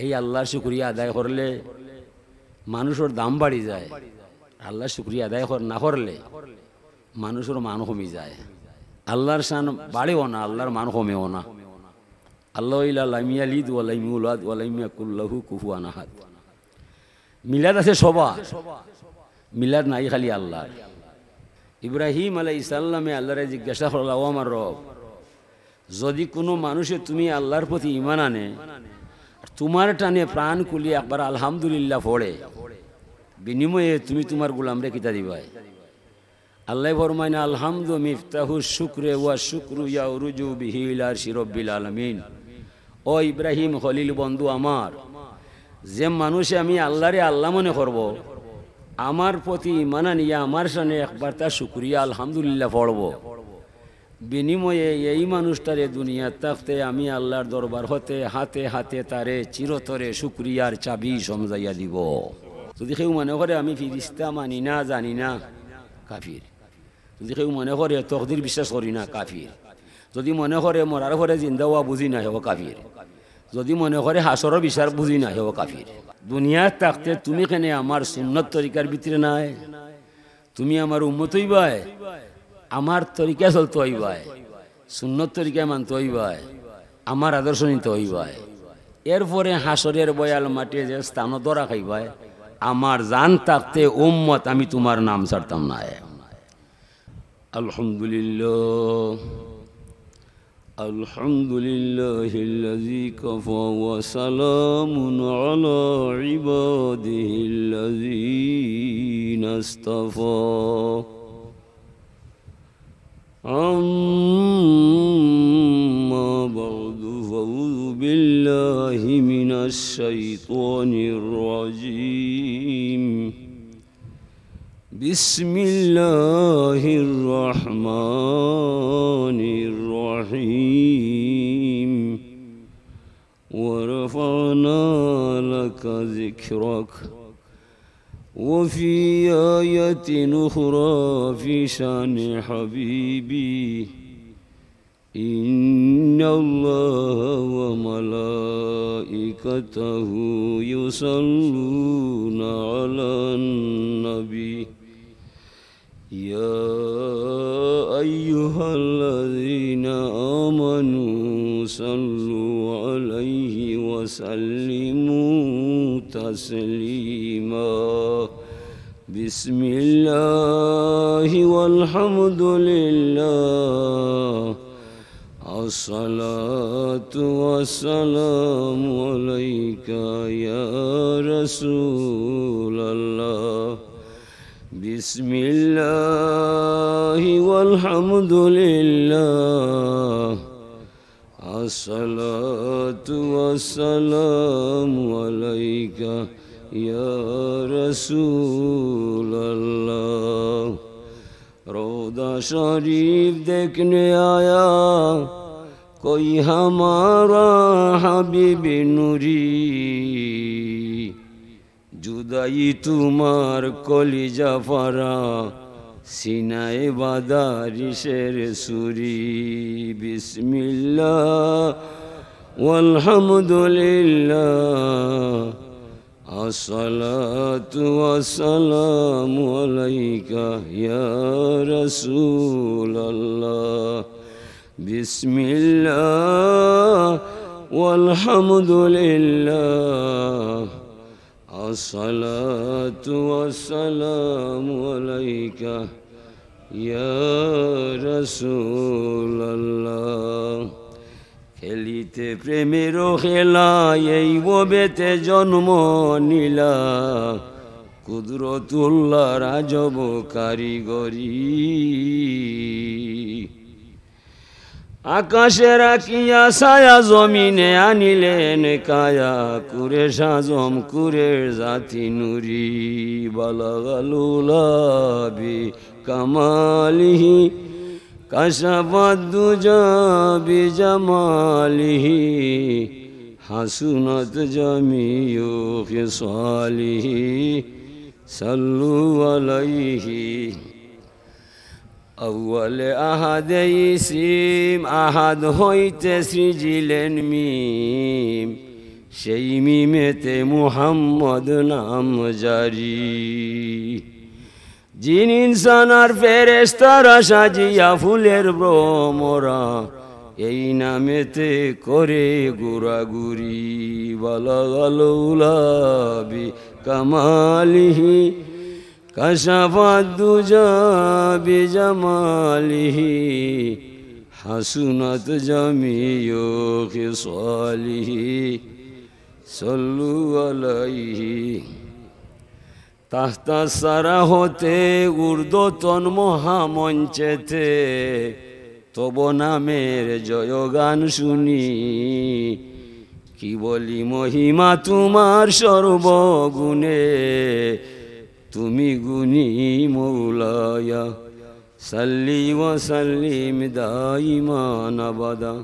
এই আল্লাহর শুকরিয়া আদায় করলে মানুষের দাম বাড়ি যায়, আল্লাহর শুকরিয়া আদায় না করলে মানুষের মান কমে যায়। আল্লাহর শান বাড়েও না, আল্লাহর মান কমেও না। আল্লাহ লাম ইয়ালিদ ওয়া লাম ইউলাদ ওয়া লাম ইয়াকুল লাহু কুফুয়ান আহাদ। মিলাদ আছে সবা, মিলাদ নাই খালি আল্লাহর। ইব্রাহিম আলাইহিস সালামে আল্লাহরে জিজ্ঞাসা করলা, ও আমার রব, যদি কোনো মানুষে তুমি আল্লাহর প্রতি ঈমান আনে, তোমার টানে প্রাণ কুলিয়ে একবার আলহামদুলিল্লাহ পড়ে, বিনিময়ে তুমি তোমার গোলামরে কিতা দিবাই? আল্লাহ ফরমায়, আলহামদু মিফতাহু শুকরে ওয়া শুকরু ইয়াউরুজু বিহি ইলা আরশি রাব্বিল আলামিন। ও ইব্রাহিম খলিল বন্ধু আমার, যে মানুষে আমি আল্লাহরে আল্লাহ মনে করব, আমার প্রতি ঈমান আনিয়া আমার সামনে একবার তার শুকরিয়া আলহামদুলিল্লাহ পড়ব, বিনিময়ে এই মানুষটারে দুনিয়ার থাকতে আমি আল্লাহর দরবার হতে হাতে হাতে তারে চিরতরে শুকরিয়ার চাবি সমঝাইয়া দিব। যদি কেউ মনে করে আমি ফিরিস্তা মানি না, জানি না, কাফির। যদি কেউ মনে করে তকদির বিশ্বাস করি না, কাফির। যদি মনে করে মরার ঘরে জিন্দা হওয়া বুঝি না, হেও কাফির। যদি মনে করে হাসরের বিচার বুঝি না, হেও কাফির। দুনিয়ার থাকতে তুমি কেন আমার সুন্নত তরিকার ভিতরে নাই? তুমি আমার উম্মত হইবাই, আমার তরিকা চলতে হইবাই, সুন্নত তরিকা মানতে হইবাই, আমার আদর্শ নিতে হইবাই। এরপরে হাসরের বয়াল মাটিয়ে যে স্থান ধরা খাইবাই, আমার জান থাকতে উম্মত আমি তোমার নাম ছাড়তাম না। আলহামদুলিল্লাহ আলহামদুলিল্লাহিল্লাযী কাফা ওয়া সালামুন আলা ইবাদিহিল্লাযীনা ইসতাফা। أما بعد فأعوذ بالله من الشيطان الرجيم. بسم الله الرحمن الرحيم. ورفعنا لك ذكرك. وفي آية أخرى في شأن حبيبي إن الله وملائكته يصلون على النبي يا أيها الذين آمنوا صلوا عليه وسلموا تسليما. بسم الله والحمد لله الصلاة والسلام عليك يا رسول الله. بسم الله والحمد لله الصلاة والسلام عليك يا رسول الله. روضہ شریف دیکھنے آیا کوئی ہمارا حبیب نوری, جدائی تمہار کلیجہ فرا سینہ بادارشر سوری. بسم اللہ والحمد للہ الصلاة والسلام عليك يا رسول الله. بسم الله والحمد لله الصلاة والسلام عليك يا رسول الله. খেলিতে প্রেমের খেলা এই ববেতে জন্ম নিলা, কুদরতুল্লাহ রাজব কারিগরি. আকাশে রাখিয়া ছায়া জমিনে আনিলেন কায়া, কুরে সাজম কুরের জাতি নুরি. বালাগালুলাবি কামালিহি কাশাফাদ দুজা বিজামালিহি, হাসুনাত জামিউ খিসালিহি সাল্লু আলাইহি. আউয়াল আহাদে ইসিম আহাদ হইতে সৃজিলেন মিম, সেই মিমেতে মুহাম্মদ নাম জারি। জিন ইনসান আর ফেরেশতারা সাজিয়া ফুলের ভ্রমরা এই নামেতে করে ঘোরাঘুরি। বালাগাল উলাবি কামালিহি কাশাফাদ দুজা বিজামালিহি হাসুনাত জামিউ খিসালিহি সাল্লু আলাইহি। তাহতা সারা হতে ঊর্ধ্বতন মহামঞ্চেতে তব নামের জয়গান শুনি। কি বলি মহিমা তোমার সর্বগুণে, তুমি গুণী মৌলায়া। সাল্লি ওয়া সাল্লিম দাইমান আবাদা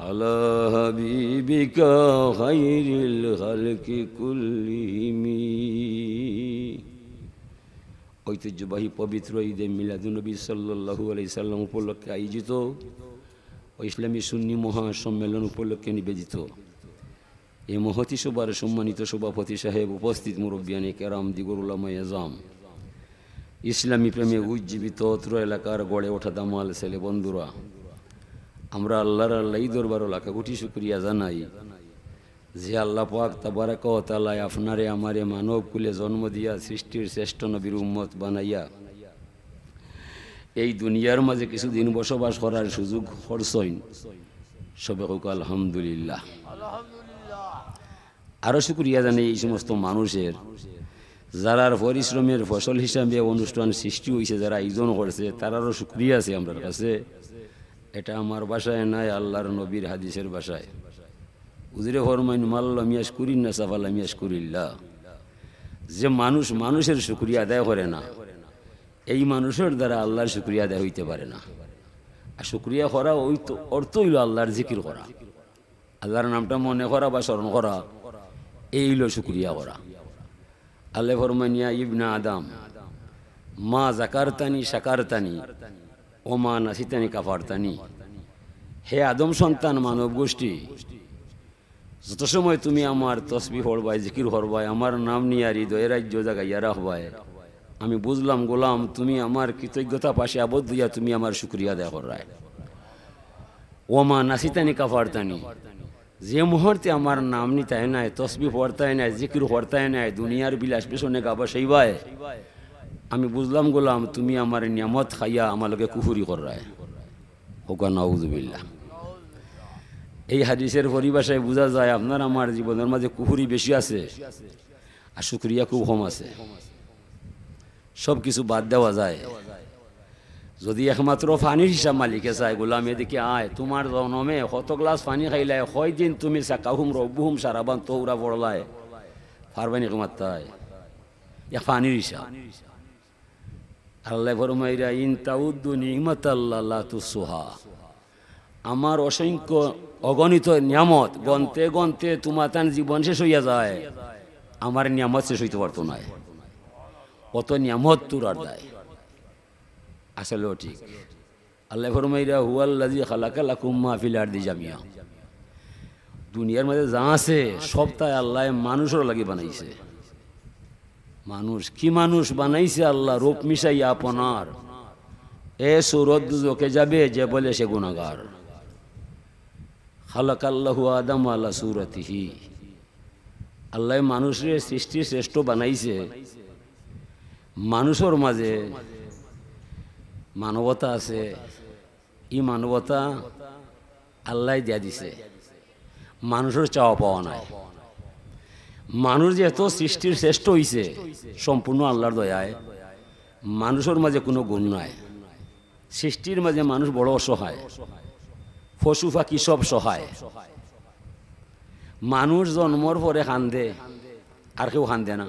আলা হাবিবিকা খায়রিল খালকি কুল্লিহিম। ঐতিহ্যবাহী পবিত্র ঈদে মিলাদুন্নবী সাল্লাল্লাহু আলাইহি সাল্লাম উপলক্ষে আয়োজিত ও ইসলামী সুন্নি মহাসম্মেলন উপলক্ষে নিবেদিত এই মহতী সভার সম্মানিত সভাপতি সাহেব, উপস্থিত মুরব্বিয়ানে কেরাম, দিগর উলামায়ে আযম, ইসলামী প্রেমে উজ্জীবিত অত্র এলাকার গড়ে ওঠা দামাল ছেলে বন্ধুরা, আমরা আল্লাহর আল্লাহই দরবারও লাখা কোটি শুকরিয়া জানাই যে আল্লাহ পাক তাবারাক ওয়া তাআলা আপনারে আমারে মানব কুলে জন্ম দিয়া সৃষ্টির শ্রেষ্ঠ নবীর উম্মত বানাইয়া এই দুনিয়ার মাঝে কিছুদিন বসবাস করার সুযোগ করছেন। সবে হোক আলহামদুলিল্লাহ। আরও শুকরিয়া জানাই এই সমস্ত মানুষের যারার পরিশ্রমের ফসল হিসাবে অনুষ্ঠান সৃষ্টি হয়েছে, যারা আয়োজন করছে, তারারও শুকরিয়া আছে আমার কাছে। এটা আমার বাসায় নাই, আল্লাহর নবীর হাদিসের বাসায়। উজরে ফরমাইন মাল্লাম ইয়াশকুরিন না সাফালাম ইয়াশকুরিল্লাহ। যে মানুষ মানুষের শুকরিয়া আদায় করে না, এই মানুষের দ্বারা আল্লাহর শুকরিয়া আদায় হইতে পারে না। আর শুকরিয়া করা ওই তো অর্থ হইল আল্লাহর জিকির করা, আল্লাহর নামটা মনে করা বা স্মরণ করা, এই হইল শুকরিয়া করা। আল্লাহ ফরমাইন ইয়া ইবনা আদম মা জাকারতানি শাকারতানি ও মা নাসিতানি কাফারতানি। হে আদম সন্তান মানব গোষ্ঠী, যত সময় তুমি আমার তসবিহ পড়বাই, জিকির করবাই, আমার নাম নিয়ে আর হৃদয়ের রাজ্য জাগাইয়া রাখবাই, আমি বুঝলাম গোলাম তুমি আমার কৃতজ্ঞতা পাশে আবদ্ধ হইয়া তুমি আমার শুকরিয়া আদায় করায়। ওমা নাসিতানি কাফারতানি, যে মুহূর্তে আমার নাম নিতায় নাই, তসবিহ পড়তায় নাই, জিকির করতায় নাই, দুনিয়ার বিলাস পেছনে গাবা সেইবাই, আমি বুঝলাম গোলাম তুমি আমার নিয়ামত খাইয়া আমার লগে কুফুরি করায়। হোকা নাউযুবিল্লাহ। এই হাদিসের পরিভাষায় বোঝা যায় আপনার আমার জীবনের মাঝে কুফুরি বেশি আছে আর শুকরিয়া খুব কম আছে। সব কিছু বাদ দেওয়া যায় যদি একমাত্র পানির হিসাব মালিকে চায়, গোলাম এদিকে আয়, তোমার জনমে কত গ্লাস পানি খাইলায়, কয়দিন তুমি সাকাহুম রব্বুহুম সারাবান তৌরা পড়লায়, পারবানি কমাত্তায় এক পানির হিসাব। আল্লাহ ফরমাইরা ইন তাউদ্দু নি'মাতাল্লাহ লা তুসুহা। আমার অসংখ্য অগণিত নিয়ামত গন্তে গন্তে তোমার তার জীবন শেষ হইয়া যায়, আমার নিয়ামত শেষ হইতে পারতো না। কত নিয়ামত তোর আর দেয়, আসলেও ঠিক। আল্লাহ ফরমাইরা হুয়াল্লাযী খালাকা লাকুম মা ফিল আরদি জামিয়া। দুনিয়ার মধ্যে যা আছে সবটাই আল্লাহ মানুষের লাগি বানাইছে। মানুষ কি মানুষ বানাইছে আল্লাহ রূপ মিশাইয়া আপনার। এ সুরত দুজকে যাবে যে বলে সে গুনাহগার। খালাকাল্লাহু আদম আলা সুরাতিহি। আল্লাহ মানুষের সৃষ্টি শ্রেষ্ঠ বানাইছে। মানুষের মাঝে মানবতা আছে, এই মানবতা আল্লাহ দিয়া দিছে, মানুষের চাওয়া পাওয়া নাই। মানুষ যে এত সৃষ্টির শ্রেষ্ঠ হইছে সম্পূর্ণ আল্লাহর দয়ায়, মানুষের মাঝে কোনো গুণ নাই। সৃষ্টির মাঝে মানুষ বড় অসহায়, পশু পাখি সব সহায়। মানুষ জন্মর পরে কান্দে, আর কেউ কান্দে না।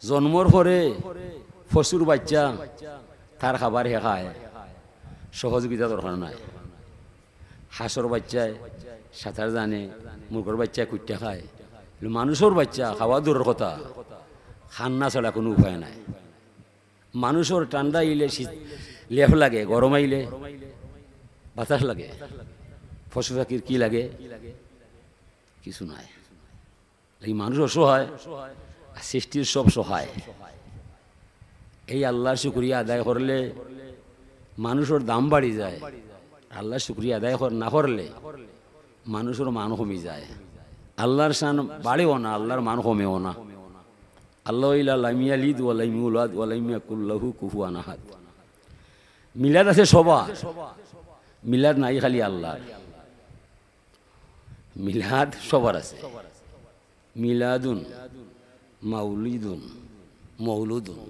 জন্মর পরে পশুর বাচ্চা তার খাবার হে খায়, সহযোগিতা দরকার নাই। হাঁসর বাচ্চায় সাঁতার জানে, মুরগের বাচ্চায় কুট্টা খায়। মানুষের বাচ্চা খাওয়া দূরের কথা, খান্না ছাড়া কোনো উপায় নাই। মানুষের ঠান্ডা আইলে শীত লেপ লাগে, গরম আইলে বাতাস লাগে। পশু পাখির কি লাগে? কিছু নাই। এই মানুষ অসহায়, সৃষ্টির সব সহায়। এই আল্লাহর শুকরিয়া আদায় করলে মানুষের দাম বাড়ি যায়। আল্লাহর শুকরিয়া আদায় না করলে মানুষের মান কমে যায়। আল্লাহর শান বাড়েও না, আল্লাহর মান কমেও না। আল্লাহ লাম ইয়ালিদ ওয়া লাম ইউলাদ ওয়া লাম ইয়াকুল লাহু কুফুয়ান আহাদ। মিলাদ আছে সবার, মিলাদ নাই খালি আল্লাহর। মিলাদ সবার আছে। মিলাদুন, মাউলিদুন, মৌলুদুন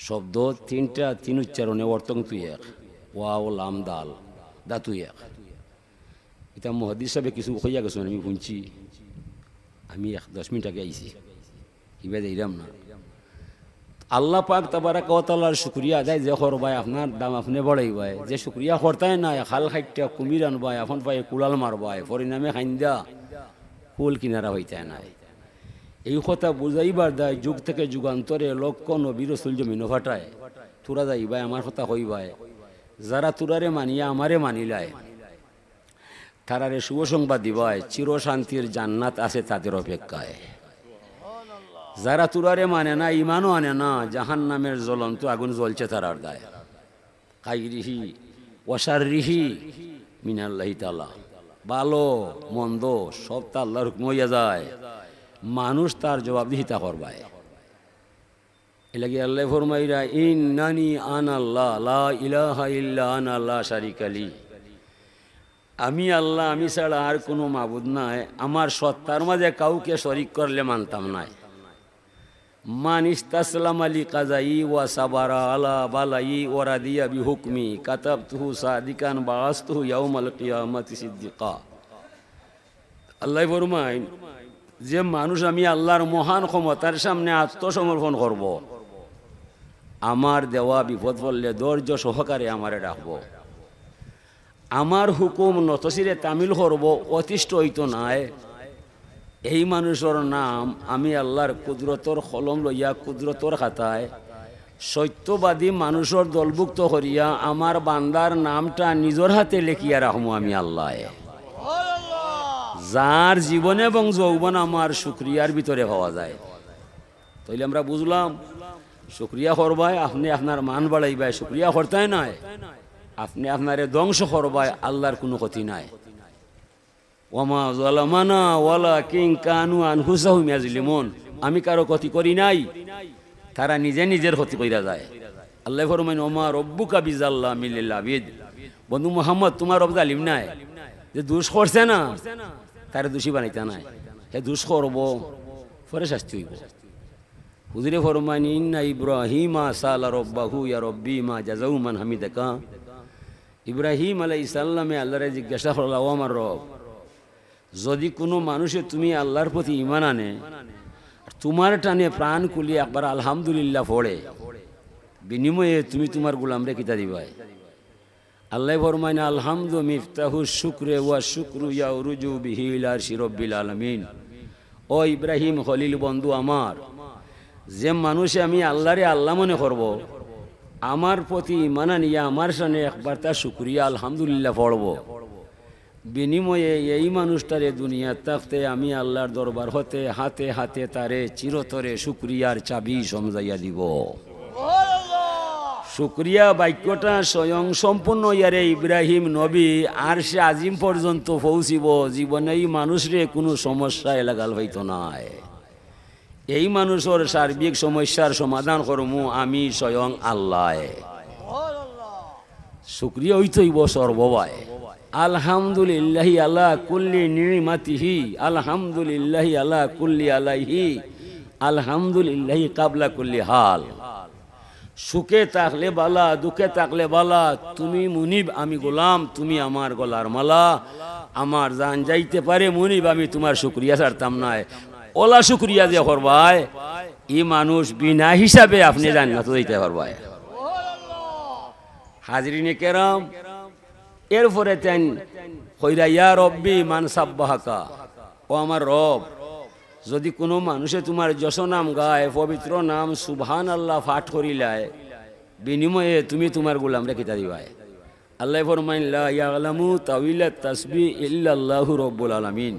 শব্দ তিনটা, তিন উচ্চারণে অর্থ তুই এক। ওয়াও লাম দাল দা তুই এক। এটা মুহাদ্দিস সাহেব কিছু কইয়া গেছেন, আমি শুনছি। আমি 10 মিনিট আগে আইছি, কিবা দিলাম না। আল্লাহ পাক তাবারাক ওয়া তাআলার শুকরিয়া আদায় যে করবাই, আপনার দাম আপনি বড়াইবাই। যে শুকরিয়া করতাই না, খাল খাইটা কুমির আনবাই, আপন পাই কুলাল মারবাই, পরিণামে খাইন্দা কুল কিনারা হইতে নাই। এই কথা বুঝাইবার দায় যুগ থেকে যুগান্তরে লক্ষ নবী রাসূল জমিন ফাটায়। তোরা যাইবাই, আমার কথা কইবাই। যারা তোরারে মানিয়া আমারে মানিলায়, তারারে শুভ সংবাদ দিবাই, চির শান্তির জান্নাত আছে তাদের অপেক্ষায়। যারা তুরারে মানে না, ইমানও আনে না, জাহান নামের জ্বলন্ত আগুন জ্বলছে তারার দায়। কাইরিহি ওয়াশাররিহি মিনাল্লাহি তাআলা। ভালো মন্দ সব তা আল্লাহর হুকুম হইয়া যায়, মানুষ তার জবাবদিহিতা করবায়। এলাকি আল্লাহ ফরমাইরা ইন্নানি আনাল্লাহ লা ইলাহা ইল্লা আনা লা শারিকা লি। আমি আল্লাহ, আমি ছাড়া আর কোনো মাবুদ নাই, আমার সত্তার মাঝে কাউকে শরীক করলে মানতাম নাই। মান ইস্তাসলামা লিকাযাই ওয়া সাবারা আলা বালাই ওয়া রাদিয়া বিহুকমি কাতাবতুহু সাদিকান বাআসতুহু ইয়াউমাল কিয়ামাতি সিদ্দিকা। আল্লাহ ফরমায়, যে মানুষ আমি আল্লাহর মহান ক্ষমতার সামনে আত্মসমর্পণ করব, আমার দেওয়া বিপদ পড়লে ধৈর্য সহকারে আমারে ডাকবো, আমার হুকুম নতশিরে তামিল করব, অতিষ্ঠ হইত নাই, এই মানুষের নাম আমি আল্লাহর কুদরতর কলম লইয়া কুদরতর খাতায় সত্যবাদী মানুষের দলভুক্ত করিয়া আমার বান্দার নামটা নিজের হাতে লেখিয়া রাখবো আমি আল্লাহ। যার জীবন এবং যৌবন আমার শুকরিয়ার ভিতরে পাওয়া যায়। তাইলে আমরা বুঝলাম, শুকরিয়া করবাই, আপনি আপনার মান বাড়াইবাই। শুকরিয়া করতেই নাই, আপনি আপনারে ধ্বংস করবাই, আল্লাহর কোনো ক্ষতি নাই। ওয়ামা যালামানা ওয়ালাকিন কানু আনফুসাহুম ইয়াজলিমুন। আমি কারো ক্ষতি করি নাই, তারা নিজে নিজের ক্ষতি কইরা যায়। আল্লাহ ফরমায় ওমা রব্বুকা বিজাল্লামিল লিল আবিদ। বন্ধু মুহাম্মদ, তোমার রব জালিম নাই, যে দোষ করছে না তারে দোষী বানাইতা নাই। হে দোষ করব, পরে শাস্তি হইব। হুজুরে ফরমায় ইন্না ইব্রাহিমা সালা রব্বাহু ইয়া রব্বি মা জাযাউ মান হামিদাকা। ইব্রাহিম আলাইহিস সালামে আল্লাহরে জিজ্ঞাসা করল, ও আমার রব, যদি কোনো মানুষে তুমি আল্লাহর প্রতি ঈমান আনে, তোমার টানে প্রাণ কুলি একবার আলহামদুলিল্লাহ পড়ে, বিনিময়ে তুমি তোমার গোলামরে কিতা দিবাই? আল্লাহ ফরমায় আলহামদু মিফতাহু শুকরে ওয়া শুকরু ইয়াউরুজু বিহি ইলা শিরব্বিল আলামিন। ও ইব্রাহিম খলিল বন্ধু আমার, যে মানুষে আমি আল্লাহরে আল্লাহ মনে করব, আমার প্রতি ঈমান আনিয়া আমার সামনে একবার তার শুকরিয়া আলহামদুলিল্লাহ পড়ব, বিনিময়ে এই মানুষটারে দুনিয়ার থাকতে আমি আল্লাহর দরবার হতে হাতে হাতে তারে চিরতরে শুকরিয়ার চাবি সমঝাইয়া দিব। শুকরিয়া বাক্যটা স্বয়ং সম্পূর্ণ ইয়ারে ইব্রাহিম নবী আর সে আজিম পর্যন্ত পৌঁছিব, জীবনে এই মানুষরে কোনো সমস্যা এলাকাল হইত নাই। এই মানুষের সার্বিক সমস্যার সমাধান করমু আমি স্বয়ং আল্লাহ। শুকরিয়া হইতইব সর্ববায়। আলহামদুলিল্লাহি আলা কুল্লি নিমাতিহি, আলহামদুলিল্লাহি আলা কুল্লি আলাইহি, আলহামদুলিল্লাহি কাবলা কুল্লি হাল। সুখে থাকলে বালা, দুঃখে থাকলে বালা, তুমি মুনিব আমি গোলাম, তুমি আমার গলার মালা। আমার জান যাইতে পারে মুনিব, আমি তোমার শুকরিয়া ছাড়তাম নাই। ওলা শুকরিয়া যে করবাই, ই মানুষ বিনা হিসাবে আপনি জান্নাত যাইতে পারবাই। হাজরিনে কেরাম, এরপরে তেন কইরা ইয়া রব্বি মান সাব্বাহাকা। ও আমার রব, যদি কোনো মানুষে তোমার যশ নাম গায়, পবিত্র নাম সুবহানাল্লাহ পাঠ করিলায়, বিনিময়ে তুমি তোমার গোলামরে কিতা দিবাই? আল্লাহ ফরমাইন লা ইয়ালামু তাওইলাত তাসবিহ ইল্লাল্লাহু রাব্বুল আলামিন।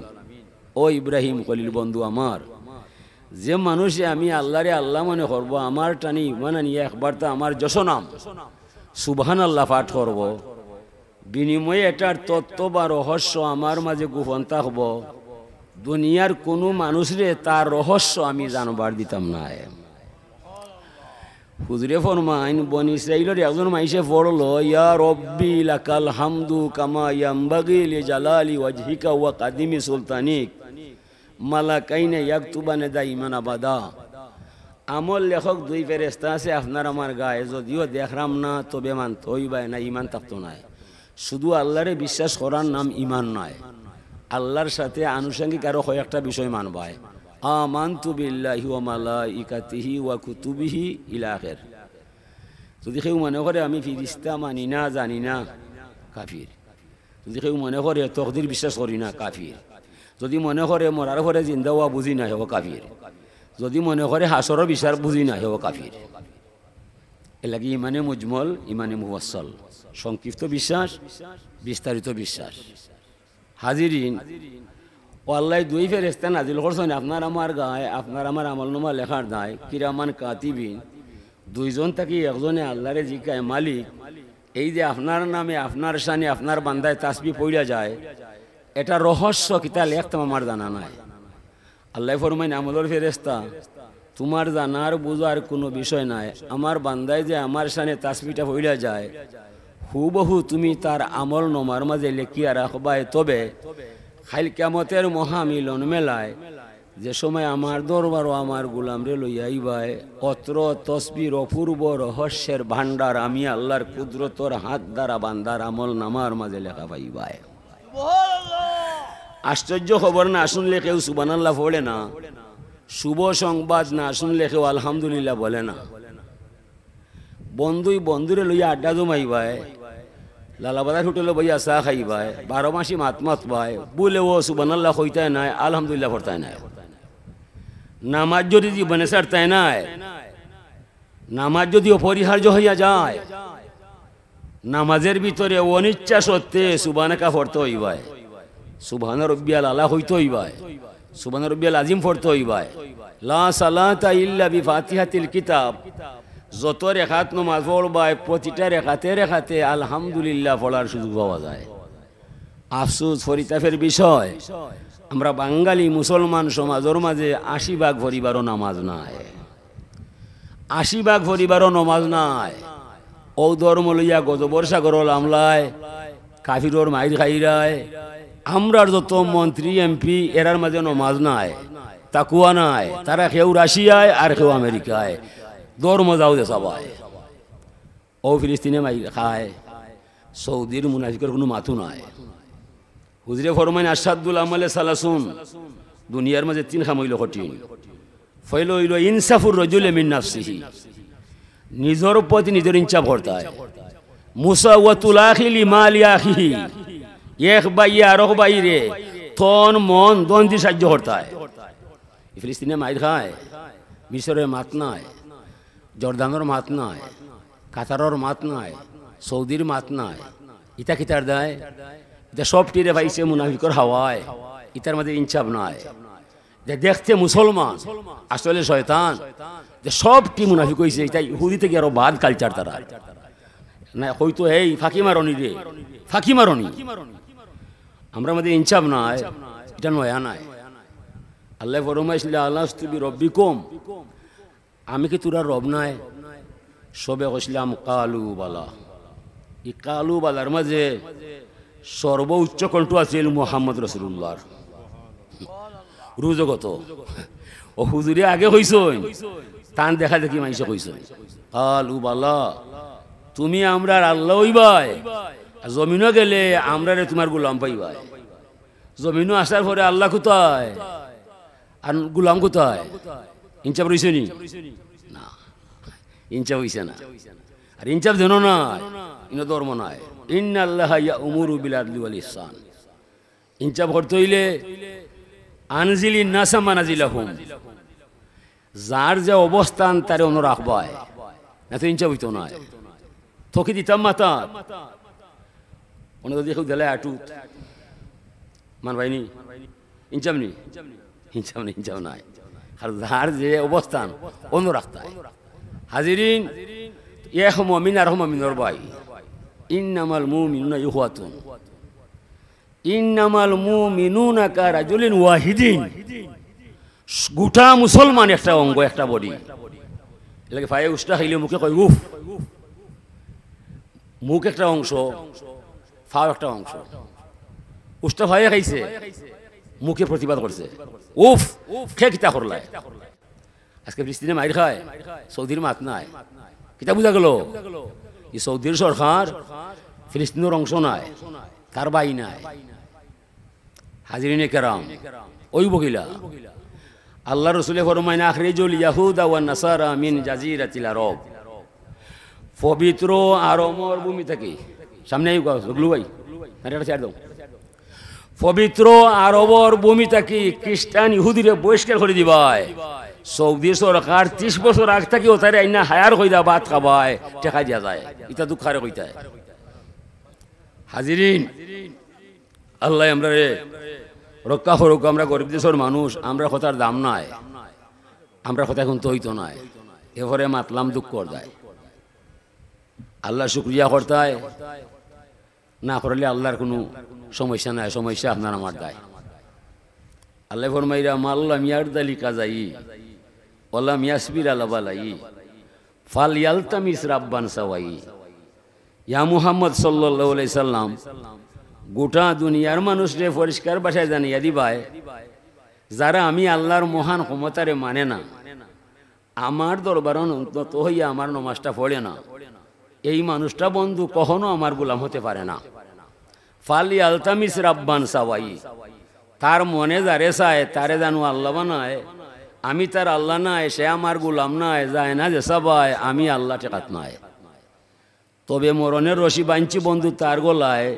ও ইব্রাহিম খলিল বন্ধু আমার, যে মানুষে আমি আল্লাহরে আল্লাহ মনে করবো, আমার টানি ইমান নিয়ে একবার তো আমার যশনাম সুবহান আল্লাহ পাঠ করব, বিনিময়ে এটার তত্ত্ব বা রহস্য আমার মাঝে গোপন থাকব, দুনিয়ার কোনো মানুষরে তার রহস্য আমি জানবার দিতাম না। হুজুরে ফরমাইন বনি ইসরাইলের একজন মাইসে পড়লো, ইয়া রব্বি লাকাল হামদু কামা ইয়ামবাগি লিজালালি ওয়াজহিকা ওয়া কাদিমি সুলতানিক মালাকাইনে ইয়াকতুবানে দাইমান আবাদা। আমল লেখক দুই ফেরেশতা আছে আপনার আমার গায়ে, যদিও দেখরাম না তবে মানত হইবাই না, ইমান থাকতো নাই। শুধু আল্লাহরে বিশ্বাস করার নাম ইমান নয়, আল্লাহর সাথে আনুষঙ্গিক আরো কয়েকটা বিষয় মানবায়। আমানতু বিল্লাহি ওয়া মালাইকাতিহি ওয়া কুতুবিহি ইলা আখির। যদি কেউ মনে করে আমি ফিরিস্তা মানি না, জানি না, কাফির। যদি কেউ মনে করে তকদির বিশ্বাস করি না, কাফির। যদি মনে করে মরার ঘরে জিন্দা হওয়া বুঝি না, হেও কাফির। যদি মনে করে হাসরের বিচার বুঝি না, হেও কাফির। এ লাগি ইমানে মুজমল, ইমানে মুফাসসাল, সংক্ষিপ্ত বিশ্বাস, বিস্তারিত বিশ্বাস। হাজিরিন, ও আল্লাহ দুই ফেরেশতা নাজিল করছেন আপনার আমার গায়ে, আপনার আমার আমলনামা লেখার দায়, কিরামান কাতিবিন। দুইজন থাকি একজনে আল্লাহরে জিজ্ঞায়, মালিক এই যে আপনার নামে আপনার শানে আপনার বান্দায় তাসবিহ পড়া যায়, এটা রহস্য কিতা লেখতাম আমার জানা নাই। আল্লাহ ফরমাইন, আমলের ফেরেশতা তোমার জানার বুঝার কোনো বিষয় নাই, আমার বান্দায় যে আমার শানে তাসবিহটা পড়া যায় হুবহু তুমি তার আমল নমার মাঝে লেখিয়া রাখবায়। তবে খাইল কিয়ামতের মহামিলন মেলায় যে সময় আমার দরবার ও আমার গোলামরে লইয়া আইবাই, অত্র তসবির অপূর্ব রহস্যের ভান্ডার আমি আল্লাহর কুদরতর হাত দ্বারা বান্দার আমল নামার মাঝে লেখা পাইবাই। আশ্চর্য খবর না শুনলে কেউ সুবহানাল্লাহ পড়ে না, শুভ সংবাদ না শুনলে কেউ আলহামদুলিল্লাহ বলে না। বন্ধুই বন্ধুরে লইয়া আড্ডা জমাইবাই, লালাবাজার হোটেলে বইয়া চা খাইবাই, 12 মাসি মাত ভাই বলে ও সুবহানাল্লাহ কইতাই নাই, আলহামদুলিল্লাহ পড়তাই নাই। নামাজ যদি জীবনে ছাড়তাই নাই, নামাজ যদি অপরিহার্য হইয়া যায়, নামাজের ভিতরে অনিচ্ছা সত্ত্বে সুবহানাকা পড়তে হইবাই, সুবহান রব্বিয়াল আলা হইতে হইবাই, সুবহান রব্বিয়াল আজিম পড়তে হইবাই। লা সালাতা ইল্লা বিফাতিহাতিল কিতাব। যত রেখাত নামাজ পড়বায় প্রতিটা রেখাতে রেখাতে আলহামদুলিল্লাহ পড়ার সুযোগ পাওয়া যায়। আফসোস ফরিতাফের বিষয়, আমরা বাঙালি মুসলমান সমাজের মাঝে 80% পরিবারও নামাজ নাই, 80% পরিবারও নামাজ নাই। ও ধর্ম লইয়া গজবর সাগরল আমলায় কাফিরর মাইর খাইরায়। আমরার যত মন্ত্রী এমপি এরার মাঝে নামাজ নাই, তাকুয়া নাই। তারা কেউ রাশিয়ায় আর কেউ আমেরিকায়, ধর্ম যাও দে সবাই। ও ফিলিস্তিনে মাইর খায়, সৌদির মুনাফিকের কোনো মাথু নাই। হুজরে ফরমাইন, আসাদুল আমলে সালাসুন। দুনিয়ার মাঝে 3 কাম হইল কঠিন। ফইল হইল ইনসাফুর রাজুল মিন নাফসিহি, নিজের প্রতি নিজের ইনসাফ করতে হয়। মুসাওয়াতুল আখি লিমালি আখিহি, এক ভাই আরেক ভাইরে তন মন দন দিয়ে সাহায্য করতে হয়। ফিলিস্তিনে মাইর খায়, মিশরের মাত নাই, জর্দানের মাত নাই, কাতারের মাত নাই, সৌদির মাত নাই। ইটা কিতার দেয়, এটা সব টিরে পাইছে মুনাফিকর হাওয়ায়। ইটার মধ্যে ইনসাফ নাই। যে দেখতে মুসলমান আসলে শয়তান, যে সবটি মুনাফিক হয়েছে। এটা ইহুদি থেকে আরো বাদ কালচার তারা না, হয়তো এই ফাঁকি মারনি রে, ফাঁকি মারনি। আমরা মধ্যে ইনসাফ নাই, এটা নয়া নাই। আল্লাহ ফরমাইছিল, আলাস্তু বিরব্বিকুম, আমি কি তোরা রব নাই? সবে কইছিলাম কালু বালা। এই কালু বালার মাঝে সর্বোচ্চ কণ্ঠ আছিল মুহাম্মদ রাসূলুল্লাহর। রুজগত ও হুজুরে আগে কইছই, তান দেখা দেখি মাইসে কইছই কালু বালা, তুমি আমরার আল্লাহ হইবাই, জমিনও গেলে আমরা তোমার গোলাম পাইবাই। জমিনও আসার পরে আল্লাহ কোথায় আর গোলাম কোথায়? ইনসাফ রইছে নি? না, ইনসাফ হইছে না। আর ইনসাফ যেন না, ইনো ধর্ম নাই। ইন্নাল্লাহা ইয়া'মুরু বিল আদলি ওয়াল ইহসান। ইনসাফ করতে হইলে আনজিলিন নাসা মানাজিলাহুম, যার যে অবস্থান তারে অন্য রাখবায়, না তো ইনসাফ হইতো না। থকি দিতাম মাতা ওনা যদি কেউ দিলে আটু মান ভাইনি ইনচাম নি ইনচাম নাই আর যার যে অবস্থান অন্য রাখতে হাজিরিন এক মুমিন আর মুমিনের ভাই ইন্নামাল মুমিনুনা ইখওয়াতুন ইন্নামাল মুমিনুনা কারাজুলিন ওয়াহিদিন গোটা মুসলমান একটা অঙ্গ একটা বডি এলাকে ফায়ে উষ্টা খাইলে মুখে কয় উফ মুখ একটা অংশ ফাও একটা অংশ উষ্টা ফায়ে খাইছে মুখে প্রতিবাদ করছে উফ খে কিতা করলায় আজকে ফিলিস্তিনে মাইর খায় সৌদির মাত নাই কিতা বুঝা গেল এই সৌদির সরকার ফিলিস্তিনের অংশ নাই তার বাই নাই হাজিরিনে কেরাম ওই বকিলা আল্লাহ রসুলে ফরমাইন আখরিজুল ইয়াহুদা ওয়ান নাসারা মিন জাজিরাতিল আরব পবিত্র আরবের ভূমি থেকে সামনে গুলো ভাই এটা ছেড়ে দাও পবিত্র আরবের ভূমি থেকে খ্রিস্টান ইহুদিরে বহিষ্কার করে দিবায় সৌদি সরকার 30 বছর আগ থেকে ওতারে আইনা হায়ার হইদা ভাত খাবায় টেকা দিয়া যায় এটা দুঃখারে হইতায় হাজিরিন আল্লাহ আমরা রে রক্ষা করুক আমরা গরিব দেশের মানুষ আমরা কথার দাম নাই আমরা কথা এখন তো হইতো নাই এবারে মাতলাম দুঃখ করতায় আল্লাহ শুক্রিয়া করতায় না করলে আল্লাহর কোনো সমস্যা নাই সমস্যা আপনার আমার দায় আল্লাহ ফরমাইরা মাল্লাম ইয়ারদালি কাজাই ওয়ালাম ইয়াসবির আলা বালাই ফাল ইয়ালতামিস রাব্বান সাওয়াই ইয়া মুহাম্মদ সাল্লাল্লাহু আলাইহি সাল্লাম গোটা দুনিয়ার মানুষরে পরিষ্কার ভাষায় জানিয়ে দিবায় যারা আমি আল্লাহর মহান ক্ষমতারে মানে না আমার দরবার অন্তত হইয়া আমার নমাজটা পড়ে না এই মানুষটা বন্ধু কখনো আমার গোলাম হতে পারে না ফালি আলতামিস রাব্বান সাওয়াই তার মনে যারে চায় তারে জানো আল্লাহ বানায় আমি তার আল্লাহ নাই সে আমার গোলাম নাই যায় না যে সবাই আমি আল্লাহ টেকাত নাই তবে মরণের রশি বাঞ্চি বন্ধু তার গলায়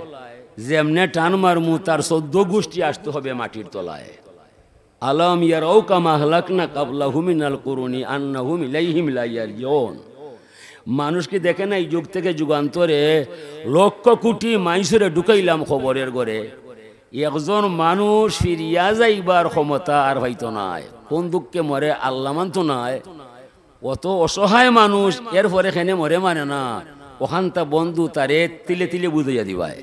যেমনে টান মারমু তার 14 গোষ্ঠী আসতে হবে মাটির তলায় আলম ইয়ারাউ কামা হালাকনা কাবলাহুম মিনাল কুরুনি আন্নাহুম ইলাইহিম লা ইয়ারজিউন মানুষকে দেখে না এই যুগ থেকে যুগান্তরে লক্ষ কোটি মানুষের ঢুকাইলাম খবরের ঘরে একজন মানুষ ফিরিয়া যাইবার ক্ষমতা আর হয়তো নাই কোন দুঃখে মরে আল্লাহ মানতো নাই অত অসহায় মানুষ এরপরে এখানে মরে মানে না ওখানটা বন্ধু তারে তিলে তিলে বুঝাইয়া দিবায়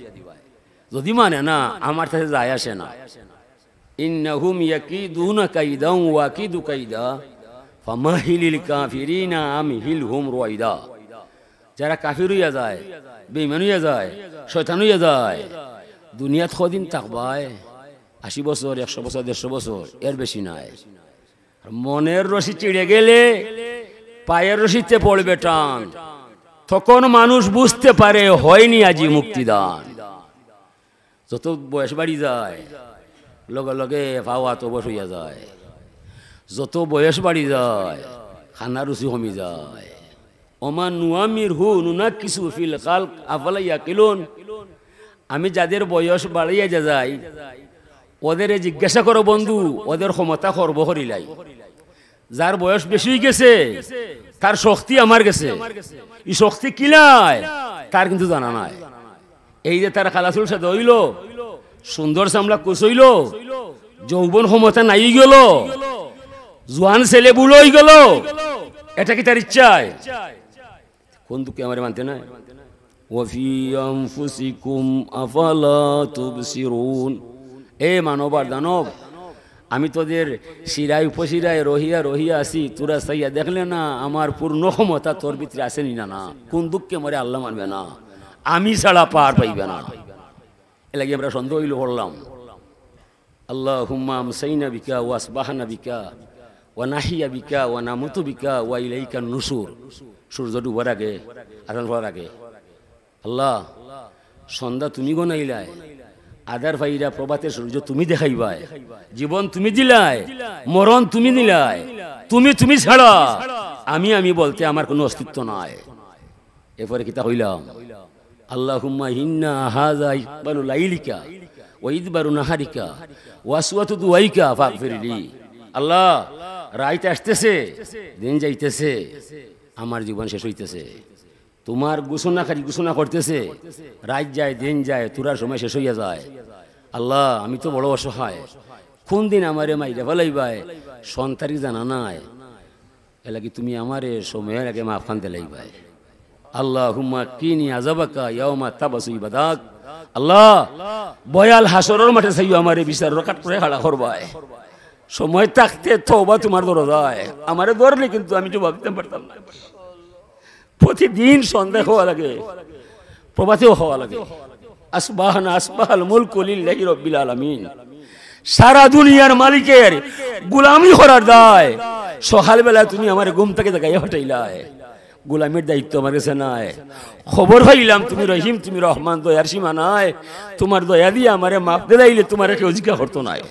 যদি মানে না আমার কাছে যায় আসে না ইন্নাহুম ইয়াকিদুনা কাইদান ওয়া কিদু কাইদা ফামাহিলিল কাফিরিনা আমহিলহুম রুয়াইদা যারা কাফির হইয়া যায় বেঈমান হইয়া যায় শয়তান হইয়া যায় দুনিয়াত কদিন থাকবায় 80 বছর 100 বছর 150 বছর এর বেশি নাই মনের রশি চিড়ে গেলে পায়ের রশিতে পড়বে টান তখন মানুষ বুঝতে পারে হয়নি আজি মুক্তিদান যত বয়স বাড়ি যায় লগে লগে পাওয়া তো বস হইয়া যায় যত বয়স বাড়ি যায় খানা রুচি কমি যায় ওমান নুয়ামির হু নুনা কিছু ফিল কাল আফালা ইয়াকিলুন আমি যাদের বয়স বাড়িয়ে যায় ওদের জিজ্ঞাসা করো বন্ধু ওদের ক্ষমতা করব হরিলাই যার বয়স বেশি হয়ে গেছে তার শক্তি আমার গেছে এই শক্তি কিলাই তার কিন্তু জানা নাই এই যে তার খালাসুল সাথে হইল সুন্দর চামলা কুচইল যৌবন ক্ষমতা নাই গেল জোয়ান ছেলে বুড়ো হয়ে গেল এটা কি তার ইচ্ছায় কোন দুঃখে আমার মানতে নাই ওয়াফি আনফুসিকুম আফালা তুবসিরুন এ মানবার দানব আমি তোদের শিরায় উপশিরায় রহিয়া রহিয়া আসি তোরা সাইয়া দেখলে না আমার পূর্ণ ক্ষমতা তোর ভিতরে আসেনি না না কোন দুঃখে মরে আল্লাহ মানবে না আমি ছাড়া পার পাইবে না এলাকি আমরা সন্দেহ হইল পড়লাম আল্লাহুম্মা আমসাইনা বিকা ওয়া আসবাহনা বিকা ওয়া নাহিয়া বিকা ওয়া নামুতু বিকা ওয়া ইলাইকা নুশুর সূর্য ডুবার আগে আজান পড়ার আগে আল্লাহ সন্ধ্যা তুমি গনাইলাই আদার ভাইরা প্রভাতে সূর্য তুমি দেখাইবাই জীবন তুমি দিলাই মরণ তুমি দিলাই তুমি ছাড়া আমি বলতে আমার কোনো অস্তিত্ব নাই এরপরে কিতা হইলাম আল্লাহুম্মা ইন্না হাযা ইকবালু লাইলিকা ওয়া ইদবারু নাহারিকা ওয়াসওয়াতু দুআইকা ফাগফিরলি আল্লাহ রাইত আসতেছে দিন যাইতেছে আমার জীবন শেষ হইতেছে তোমার ঘোষণা করতেছে রাত যায় দিন যায় তোরার সময় শেষ হইয়া যায় আল্লাহ আমি তো বড় অসহায় কোন দিন আমারে মাইরা ফেলাইবাই সন্তারি জানা নাই, এলা কি তুমি আমারে সময়ের আগে মাফ খান দিলাইবাই। আল্লাহুম্মা কিনি আযাবাকা ইয়াউমা তাবাসু ইবাদাক। আল্লাহ বয়াল হাসরের মাঠে চাইও আমারে বিচার রকাত করে খাড়া করবাই। সময় থাকতে তওবা তোমার দরজায়, আমারে ধরলে কিন্তু আমি জবাব দিতে পারতাম না। প্রতিদিন সন্দেহ হওয়া লাগে, প্রভাতেও হওয়া লাগে। আসবাহানা আসবাহাল মুলকু লিল্লাহি রাব্বিল আলামিন। সারা দুনিয়ার মালিকের গোলামি করার দায় সকালবেলা তুমি আমার ঘুম থেকে জাগাইয়া হটাইলাই। গোলামের দায়িত্ব আমার কাছে নাই। খবর পাইলাম তুমি রহিম, তুমি রহমান, দয়ার সীমা নাই। তোমার দয়া দিয়ে আমারে মাফ দিলাইলে তোমার কেউ জিজ্ঞাসা করতো নাই।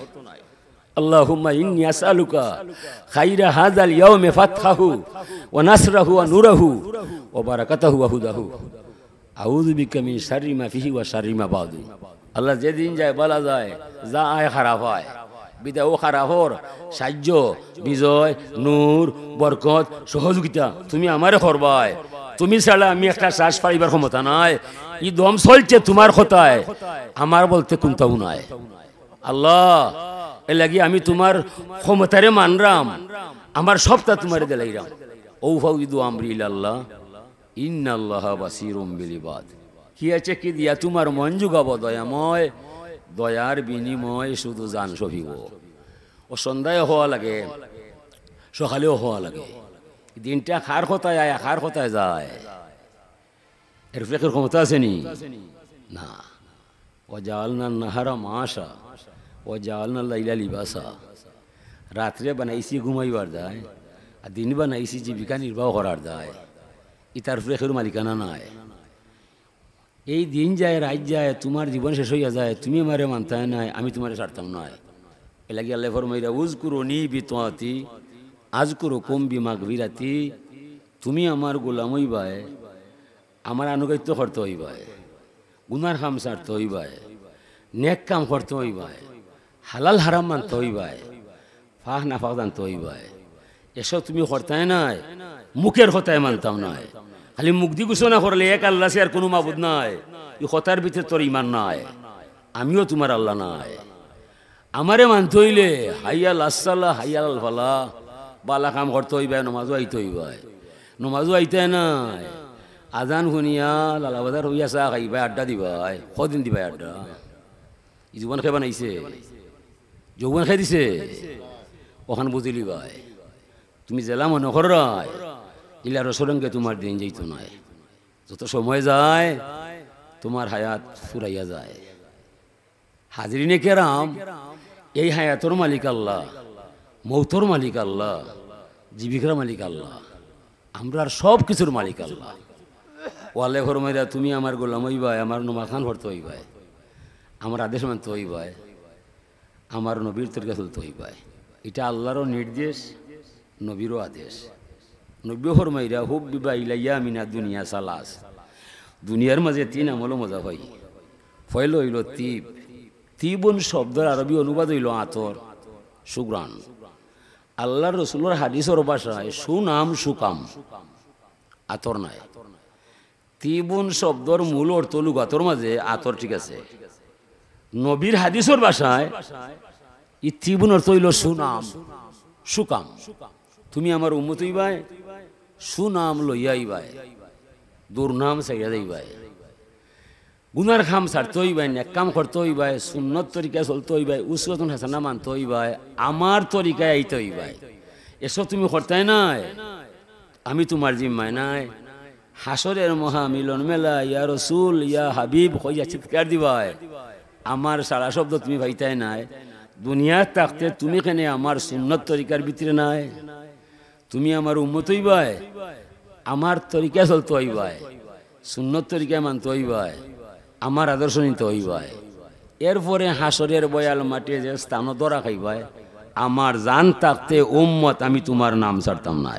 আল্লাহুম্মা ইন্নী আসআলুকা খাইরা হাযাল ইয়াউমি ফাতহাহু ওয়া নাসরাহু ওয়া নূরাহু ওয়া বারাকাতাহু ওয়া হুদাহু আউযু বিকা মিন শাররি মা ফিহি ওয়া শাররি মা বাদু। আল্লাহ যেদিন যায় বলা যায়, যা আয় খারাপ হয়, বিদায় ও খারাপ হর সাহায্য, বিজয়, নূর, বরকত, সহযোগিতা তুমি আমারে করবাই। তুমি ছাড়া আমি একটা শ্বাস পাইবার ক্ষমতা নাই। ই দম চলছে তোমার কথায়, আমার বলতে কোনটাও নাই। আল্লাহ এ লাগি আমি তোমার ক্ষমতারে মানরাম, আমার সবটা তোমারে দিলাইরাম। ঔফাউযু আমরি ইলাল্লাহ ইন্নাল্লাহা বাসীরুম বিল ইবাদ। কি আছে কি দিয়া তোমার মন জুগাব দয়াময়, দয়ার বিনিময় শুধু জান সহিব। ও সন্ধ্যায় হওয়া লাগে, সকালেও হওয়া লাগে। দিনটা খার কথায় আয়, খার কথায় যায়, এর ফেকের ক্ষমতা আছে নি না। ও জালনা নাহারা মাসা ও জালনা লাইলা লিবাসা। রাত্রে বানাইছি ঘুমাইবার যায়, আর দিন বানাইছি জীবিকা নির্বাহ করার যায়। ইতার ফেকের মালিকানা নাই। এই দিন যায়, রাত যায়, তোমার জীবন শেষ হইয়া যায়, তুমি আমারে মানতায় নাই, আমি তোমারে ছাড়তাম নাই। এলাকি আল্লাহ ফরমাইরা উযকুরুনি বিতাআতি আযকুরুকুম বিমাগফিরাতি। তুমি আমার গোলাম হইবাই, আমার আনুগত্য করতে হইবাই, গুনার কাম ছাড়তে হইবাই, নেক কাম করতে হইবাই, হালাল হারাম মানতে হইবাই, ফাঁক না ফাঁক জানতে হইবাই। এসব তুমি করতাই নাই, মুখের কথায় মানতাম নাই। খালি মুখ দি ঘোষণা করলে এক আল্লাহ সে আর কোনো মাবুদ নাই, এই কথার ভিতরে তোর ইমান নাই, আমিও তোমার আল্লাহ নাই। আমারে মানতে হইলে হাইয়াল আসসালাহ হাইয়াল আল ফালাহ, বালা কাম করতে হইবাই, নমাজও আইতে হইবাই। নমাজও আইতে নাই, আজান শুনিয়া লালাবাজার হইয়া চা খাইবাই, আড্ডা দিবাই, কদিন দিবাই আড্ডা। ই জীবন খাই বানাইছে, যৌবন খাই দিছে, ওখান বুঝিলি ভাই। তুমি জেলা মনে করাই ইলার সরঙ্গে তোমার দিন যাইত নাই। যত সময় যায় তোমার হায়াত ফুরাইয়া যায়। হাজরিনে কেরাম, এই হায়াতর মালিক আল্লাহ, মৌতর মালিক আল্লাহ, জীবিকার মালিক আল্লাহ, আমরার সব কিছুর মালিক আল্লাহ। ওয়ালে ফরমাইরা তুমি আমার গোলাম হইবাই, আমার নমাখান ভরতে হইবাই, আমার আদেশ মানতে হইবাই, আমার নবীর তরিকা চলতে হইবাই। এটা আল্লাহরও নির্দেশ, নবীরও আদেশ। নবী ফরমাইরা হুব্বিবা ইলাইয়া মিনা দুনিয়া সালাস। দুনিয়ার মাঝে তিন আমল মজা হয়। ফয়ল হইল তিব। তিবুন শব্দের আরবি অনুবাদ হইল আতর, সুগ্রাণ। আল্লাহর রসুলের হাদিসের ভাষায় সুনাম, সুকাম, আতর নাই। তিবুন শব্দর মূল অর্থ লুগাতর মাঝে আতর, ঠিক আছে। নবীর হাদিসের ভাষায় ই তিবুন অর্থ হইল সুনাম, সুকাম। তুমি আমার উম্মত হইবাই, সুনাম লইয়া আইবাই, দুর্নাম ছাইয়া যাইবাই, গুনার খাম ছাড়তে হইবাই, নেক কাম করতে হইবাই, সুন্নত তরিকা চলতে হইবাই, উসওয়াতুন হাসানা মানতে হইবাই, আমার তরিকায় আইতে হইবাই। এসব তুমি করতাই নাই, আমি তোমার জিম্মায় নাই। হাসরের মহা মিলন মেলা ইয়া রসুল ইয়া হাবিব হইয়া চিৎকার দিবাই, আমার সারা শব্দ তুমি ভাইতাই নাই। দুনিয়ার থাকতে তুমি কেনে আমার সুন্নত তরিকার ভিতরে নাই? তুমি আমার উম্মত হইবাই, আমার তরিকা চলতে হইবাই, সুন্নত তরিকায় মানতে হইবাই, আমার আদর্শ নিতে হইবাই। এরপরে হাসরের বয়াল মাঠে যে স্থান ধরা খাইবাই, আমার জান থাকতে উম্মত আমি তোমার নাম ছাড়তাম না।